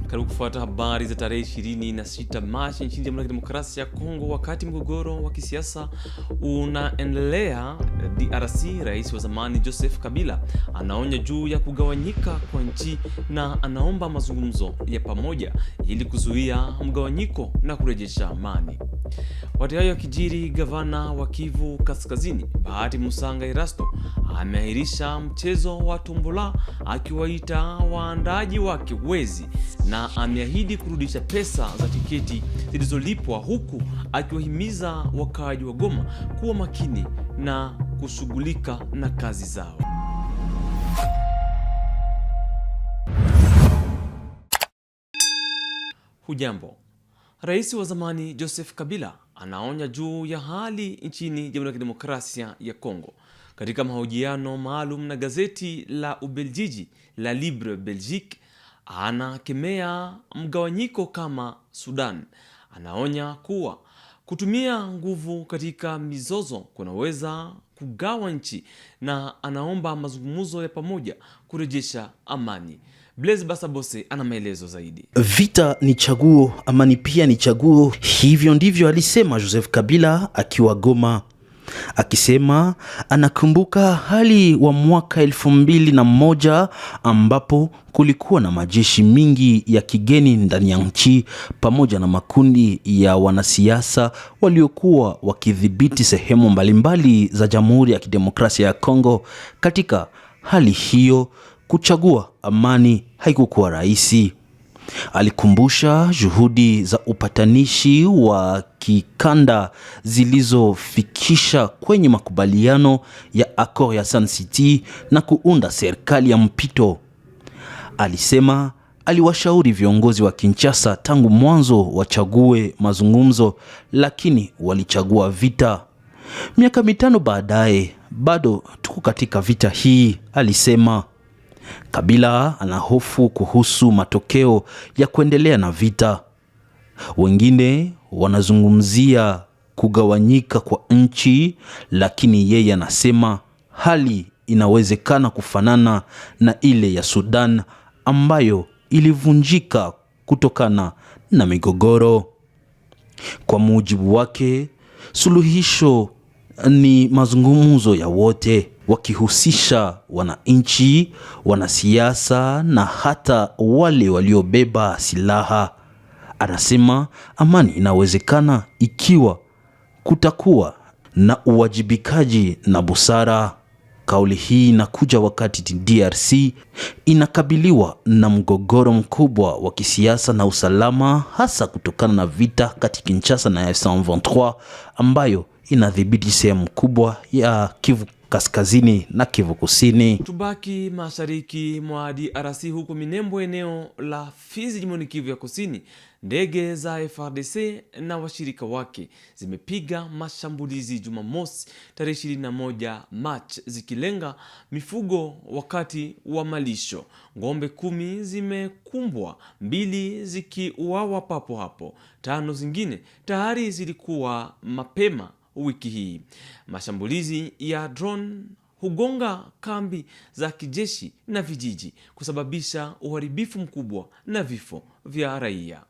Karibu kufuata habari za tarehe 26 Machi nchini Jamhuri ya Kidemokrasia ya Kongo. Wakati mgogoro wa kisiasa unaendelea DRC, rais wa zamani Joseph Kabila anaonya juu ya kugawanyika kwa nchi na anaomba mazungumzo ya pamoja ili kuzuia mgawanyiko na kurejesha amani. Wakati hayo yakijiri, gavana wa Kivu Kaskazini Bahati Musanga Erasto ameahirisha mchezo wa tombola akiwaita waandaaji wake wezi na ameahidi kurudisha pesa za tiketi zilizolipwa, huku akiwahimiza wakaaji wa Goma kuwa makini na kushughulika na kazi zao. Hujambo. Rais wa zamani Joseph Kabila anaonya juu ya hali nchini Jamhuri ya Kidemokrasia ya Kongo. Katika mahojiano maalum na gazeti la Ubeljiji la Libre Belgique, anakemea mgawanyiko kama Sudan. Anaonya kuwa kutumia nguvu katika mizozo kunaweza kugawa nchi na anaomba mazungumzo ya pamoja kurejesha amani. Blaise Basabose ana maelezo zaidi. Vita ni chaguo, amani pia ni chaguo. Hivyo ndivyo alisema Joseph Kabila akiwa Goma, akisema anakumbuka hali wa mwaka 2001 ambapo kulikuwa na majeshi mingi ya kigeni ndani ya nchi pamoja na makundi ya wanasiasa waliokuwa wakidhibiti sehemu mbalimbali za Jamhuri ya Kidemokrasia ya Kongo. Katika hali hiyo, kuchagua amani haikukuwa rahisi. Alikumbusha juhudi za upatanishi wa kikanda zilizofikisha kwenye makubaliano ya Accord ya Sun City na kuunda serikali ya mpito. Alisema aliwashauri viongozi wa Kinshasa tangu mwanzo wachague mazungumzo, lakini walichagua vita. Miaka 5 baadaye bado tuko katika vita hii, alisema. Kabila anahofu kuhusu matokeo ya kuendelea na vita. Wengine wanazungumzia kugawanyika kwa nchi, lakini yeye anasema hali inawezekana kufanana na ile ya Sudan ambayo ilivunjika kutokana na migogoro. Kwa mujibu wake, suluhisho ni mazungumzo ya wote, wakihusisha wananchi, wanasiasa na hata wale waliobeba silaha. Anasema amani inawezekana ikiwa kutakuwa na uwajibikaji na busara. Kauli hii inakuja wakati DRC inakabiliwa na mgogoro mkubwa wa kisiasa na usalama, hasa kutokana na vita kati ya Kinshasa na M23 ambayo inadhibiti sehemu kubwa ya Kivu Kaskazini na Kivu Kusini. Tubaki mashariki mwa DRC, huko Minembwe, eneo la Fizi, jimboni Kivu ya Kusini. Ndege za FARDC na washirika wake zimepiga mashambulizi Jumamosi tarehe 21 Machi zikilenga mifugo wakati wa malisho. Ng'ombe 10 zimekumbwa, 2 zikiuawa papo hapo. 5 zingine tayari zilikuwa mapema wiki hii. Mashambulizi ya drone hugonga kambi za kijeshi na vijiji, kusababisha uharibifu mkubwa na vifo vya raia.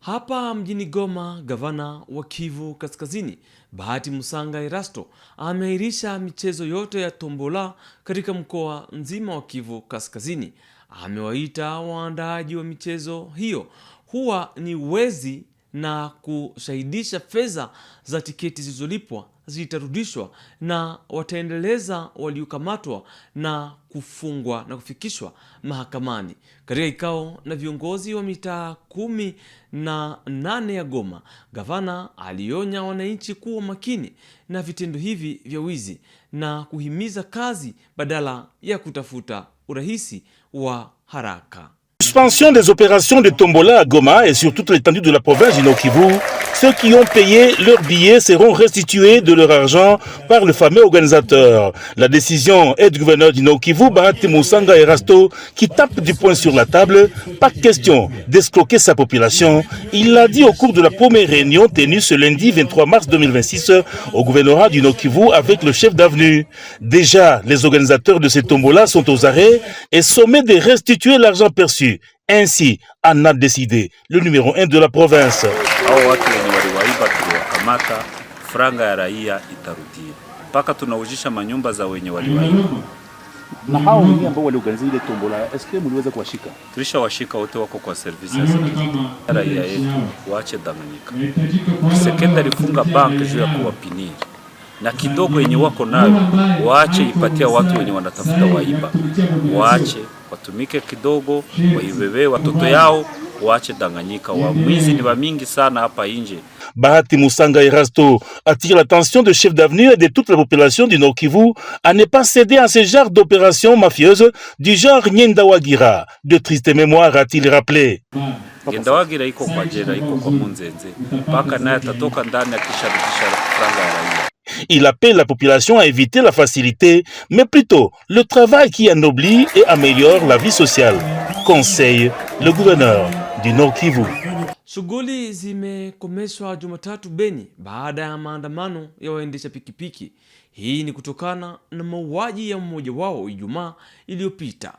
Hapa mjini Goma, gavana wa Kivu Kaskazini Bahati Musanga Erasto ameahirisha michezo yote ya tombola katika mkoa nzima wa Kivu Kaskazini. Amewaita waandaaji wa michezo hiyo huwa ni wezi na kushahidisha fedha za tiketi zilizolipwa zitarudishwa na wataendeleza waliokamatwa na kufungwa na kufikishwa mahakamani. Katika kikao na viongozi wa mitaa 18 ya Goma, gavana alionya wananchi kuwa makini na vitendo hivi vya wizi na kuhimiza kazi badala ya kutafuta urahisi wa haraka. Suspension des opérations de tombola à Goma et sur toute l'étendue de la province du Nord-Kivu. Ceux qui ont payé leurs billets seront restitués de leur argent par le fameux organisateur. La décision est du gouverneur du Nord-Kivu, Bahati Musanga Erasto, qui tape du poing sur la table. Pas question d'escroquer sa population. Il l'a dit au cours de la première réunion tenue ce lundi 23 mars 2026 au gouvernorat du Nord-Kivu avec le chef d'avenue. Déjà, les organisateurs de ces tombolas sont aux arrêts et sommés de restituer l'argent perçu. Ainsi en a décidé le numéro 1 de la province. Kamata franga ya raia itarudia mpaka tunaujisha manyumba za wenye waliwaiba. Na hao wengi ambao waliorganiza ile tombola, eske mliweza kuwashika? Tulishawashika wote, wako kwa service ya raia yetu, waache danganyika. Sekenda alifunga banki juu ya kuwapiniri na kidogo yenye wako nayo waache ipatia watu wenye wanatafuta waiba, waache watumike kidogo, waibebe watoto yao, waache danganyika. Wamwizi ni wamingi sana hapa nje. Bahati Musanga Erasto attire l'attention de chefs d'avenue et de toute la population du Nord-Kivu à ne pas céder à ce genre d'opérations mafieuses du genre Nyendawagira. De triste mémoire a-t-il rappelé. Nyendawagira iko kwa jela, iko kwa Munzenze. Paka naye atatoka ndani akisharudisha franga ya raia. Il appelle la population à éviter la facilité, mais plutôt le travail qui anoblit et améliore la vie sociale. Conseille le gouverneur du Nord-Kivu. Shughuli zimekomeshwa Jumatatu Beni baada ya maandamano ya waendesha pikipiki. Hii ni kutokana na mauaji ya mmoja wao Ijumaa iliyopita.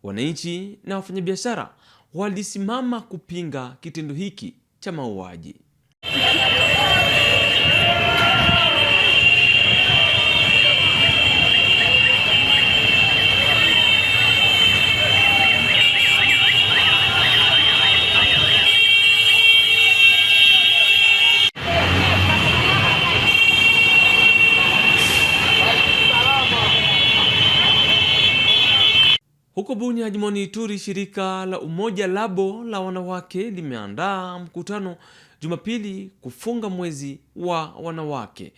Wananchi na wafanyabiashara walisimama kupinga kitendo hiki cha mauaji. Huko Bunia, jimboni Ituri, shirika la Umoja Labo la wanawake limeandaa mkutano Jumapili kufunga mwezi wa wanawake.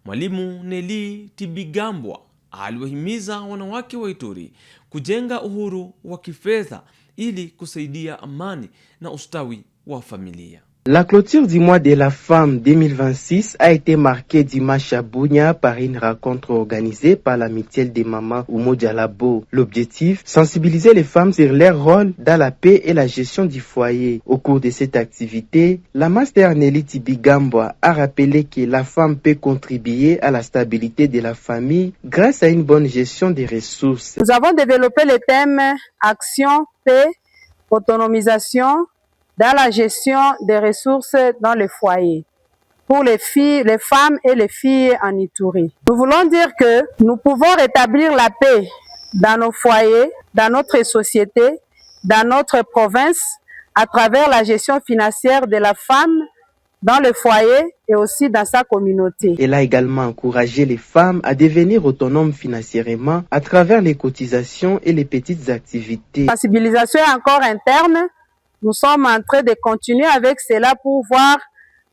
Mwalimu Neli Tibigambwa aliwahimiza wanawake wa Ituri kujenga uhuru wa kifedha ili kusaidia amani na ustawi wa familia. La clôture du mois de la femme 2026 a été marquée dimanche à Bunia par une rencontre organisée par la mutuelle des mamans Umoja Labo. L'objectif, sensibiliser les femmes sur leur rôle dans la paix et la gestion du foyer. Au cours de cette activité, la master Nelly Tibigambwa a rappelé que la femme peut contribuer à la stabilité de la famille grâce à une bonne gestion des ressources. Nous avons développé le thème action, paix, autonomisation dans la gestion des ressources dans le foyer pour les filles, les femmes et les filles en Ituri. Nous voulons dire que nous pouvons rétablir la paix dans nos foyers, dans notre société, dans notre province, à travers la gestion financière de la femme dans le foyer et aussi dans sa communauté. Elle a également encouragé les femmes à devenir autonomes financièrement à travers les cotisations et les petites activités. La sensibilisation est encore interne. Nous sommes en train de continuer avec cela pour voir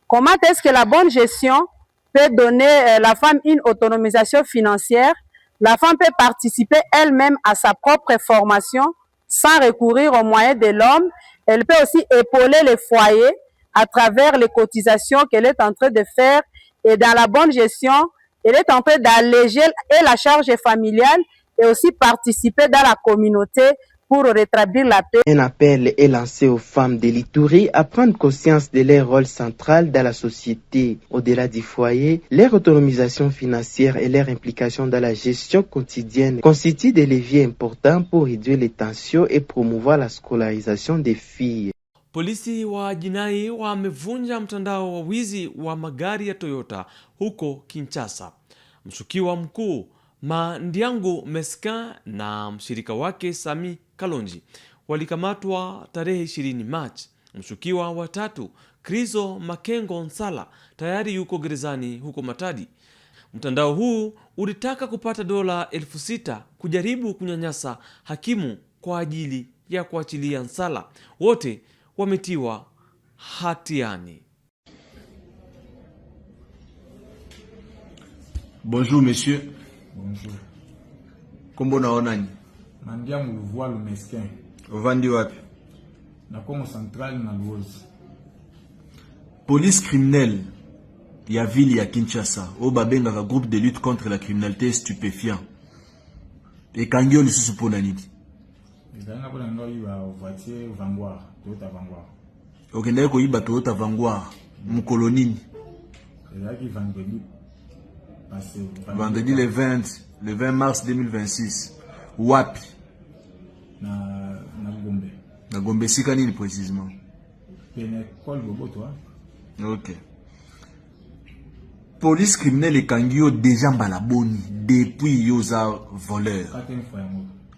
comment est-ce que la bonne gestion peut donner la femme une autonomisation financière. La femme peut participer elle-même à sa propre formation sans recourir aux moyens de l'homme. Elle peut aussi épauler les foyers à travers les cotisations qu'elle est en train de faire. Et dans la bonne gestion, elle est en train d'alléger la charge familiale et aussi participer dans la communauté pour rétablir la paix. Un appel est lancé aux femmes de l'Ituri à prendre conscience de leur rôle central dans la société. Au-delà du foyer, leur autonomisation financière et leur implication dans la gestion quotidienne constituent des leviers importants pour réduire les tensions et promouvoir la scolarisation des filles. Polisi wa jinai wamevunja mtandao wa wizi wa magari ya Toyota huko Kinshasa. Mshukiwa mkuu Mandiangu Meska na mshirika wake Sami Kalonji walikamatwa tarehe 20 Machi. Mshukiwa wa tatu Krizo Makengo Nsala tayari yuko gerezani huko Matadi. Mtandao huu ulitaka kupata dola 6,000 kujaribu kunyanyasa hakimu kwa ajili ya kuachilia Nsala. Wote wametiwa hatiani. Bonjour monsieur. Bonjour. Kombo naonani? Mandiangu Voile Mesquin. Ovandi wapi? Na Congo Central na Luozi. Police criminelle ya ville ya Kinshasa o babengaka groupe de lutte contre la criminalité stupéfiant. Ekangio lisusu pona nini? Ezanga pona ngoi ba voiture Vanguard, Toyota Vanguard. Okende ko yiba Toyota Vanguard mukolo nini? Ezaki vendredi passé. Vendredi le 20 mars 2026. Wapi? Na Gombe. Na Gombe sika nini précisément? Pene Col Boboto. OK. Police criminelle ekangio déjà mbalaboni depuis yoza voleur.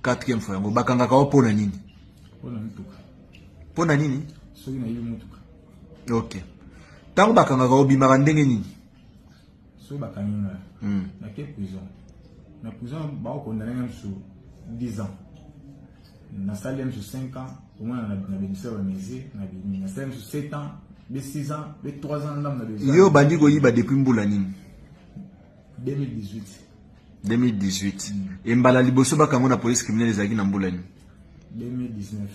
Quatrième fois yango bakangaka o pona nini? Pona nini? Soki na yibi mutuka. OK. Tango bakangaka o bimaka ndenge nini? So bakanginga. Na ke prison. Na prison ba ko ndanga msu 10 ans. Na salle msu 5 ans, au moins na bénéficiaire de mesure, na salle msu 7 ans. 6 ans, 3 ans dans la yo bandi ko yiba depuis mbula nini? 2018. 2018. Et mbala liboso bakango na police criminelle ezaki na mbula nini? 2019.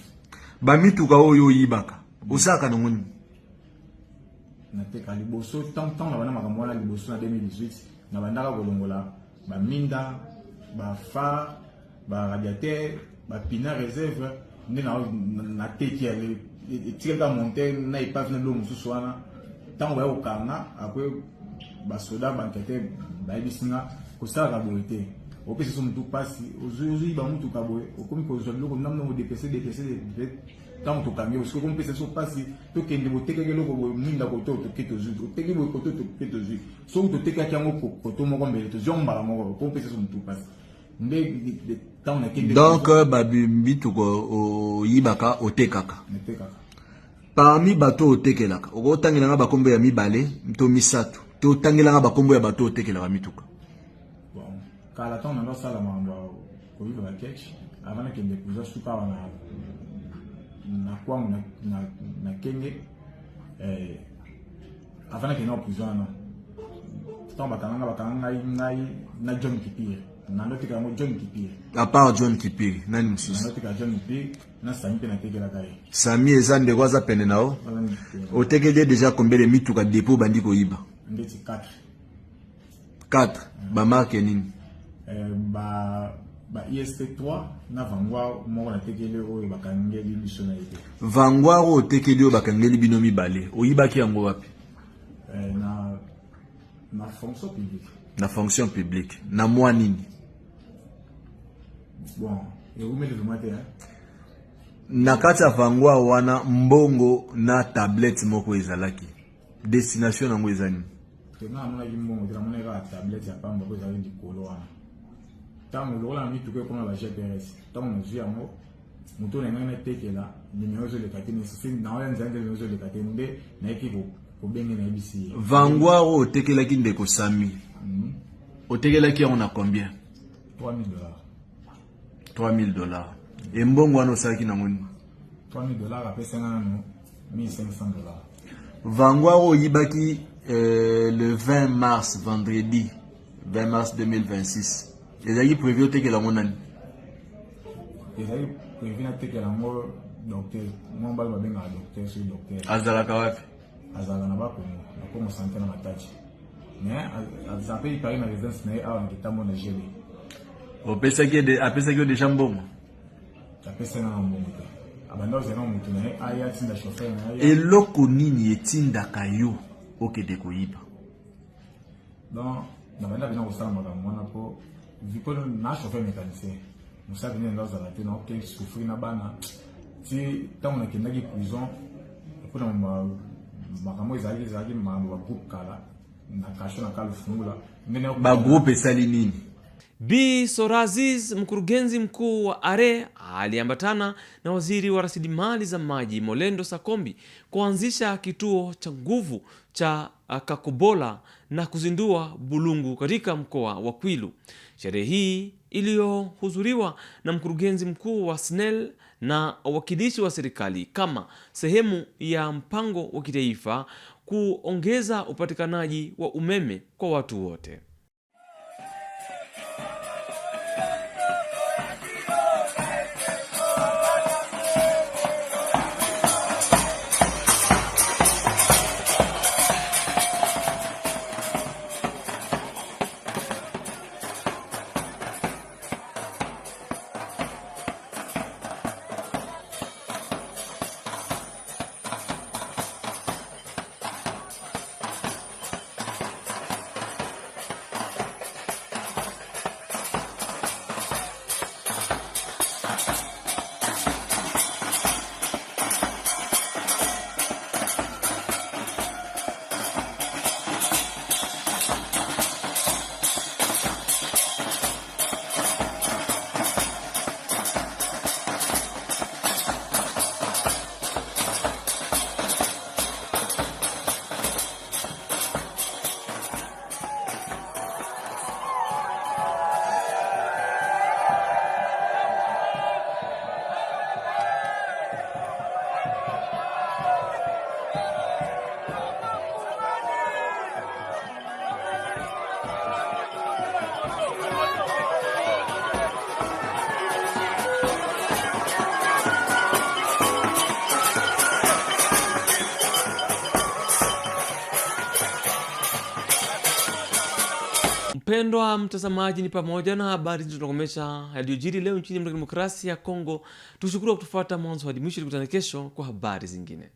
Ba mituka oyo yibaka. Osaka nongoni. Na teka liboso tant na bana makambo na liboso na 2018 na bandaka kolongola ba minda, ba phare, ba radiateur, ba pina réserve na teki ale tika monter na ipave na lomo suswana tango ba okanga après ba soda bankete ba bisinga ko sala boité opesi so mutu pasi ozuzi ba mutu kaboye okomi ko zo loko namna mo DPC tango to kangi parce que comme pesi so pasi to kende boteke loko bo minda ko to keto zu to teki bo ko to keto zu so to teka kango ko to mo ko mbele to zomba mo ko pesi so mutu pasi. Donc babimbitu ko yibaka otekaka. Parmi bato otekelaka okotangelanga bakombo ya mibale mto misatu to tangelanga bakombo ya bato otekelaka mituka. Bon kala ton na sala mamba ko yiba catch avant que de plusieurs suka na kwa na kenge avant que na prison na tant bakanga ngai na John Kipir. Nanotika mo John Kipir. À part John Kipir, nani msusi? Nanotika John Kipir, na Sami pe na tekela kai. Sami ezande kwaza pene nao. Otekele déjà combien de mituka dépôt bandi ko yiba? Ndeti 4. 4. Ba marque nini? Ba IST3 na Vanguard mo na tekele o bakangeli biso na yete. Vanguard o tekele o bakangeli bino mibale. O yiba ki yango wapi? Na fonction publique. Na fonction publique. Na mwa nini? Bon, et vous mettez le matin. Na kati ya Vanguard wana mbongo na tablette moko ezalaki. Destination nango ezani. Tena amona ki mbongo tena mona ka tablette ya pamba ko ezali dikolo wana. Tango lokola mi tuko koma ba GPS. Tango mozwi yango muto na ngana tekela numéro zo le katine si na wala nzande numéro zo le katine na ekiko ko bengi na ibisi. Vanguard o tekelaki ndeko Sami. Otekelaki on a combien? $3,000. $3,000. Et mbongo wana osalaki nango nini? $3,000 apesa ngana $1,500. Vanguard o yibaki le 20 mars vendredi 20 mars 2026. Ezaki prévu otekela ngo nani? Ezaki prévu na tekela ngo docteur. Mo mbala babenga docteur sur docteur. Azalaka wapi? Azalaka na bakongo. Na Congo Central na Matadi. Mais ça peut y parler dans les instants à un état mon géré. Au pesaki de apesaki de jambon. Apesa na mbongo. Abanda zena mutu na aya tinda chauffeur na aya. Eloko nini etinda kayo okede koyiba. Donc na banda bina kosala makambo wana po vipolo na chauffeur mécanicien. Musa bina ndaza la tena ok souffrir na bana. Si tant on a kendaki prison kuna makambo ezalaki mambo ba groupe kala na kasho na kala fungula ba groupe esali nini. Bi Soraziz, mkurugenzi mkuu wa ARE, aliambatana na waziri wa rasilimali za maji Molendo Sakombi kuanzisha kituo cha nguvu cha Kakobola na kuzindua Bulungu katika mkoa wa Kwilu. Sherehe hii iliyohudhuriwa na mkurugenzi mkuu wa SNEL na wakilishi wa serikali kama sehemu ya mpango wa kitaifa kuongeza upatikanaji wa umeme kwa watu wote. Mpendwa mtazamaji, ni pamoja na habari zinazokomesha yaliyojiri leo nchini Demokrasia ya Kongo. Tushukuru kwa kutufuata mwanzo hadi mwisho. Tukutane kesho kwa habari zingine.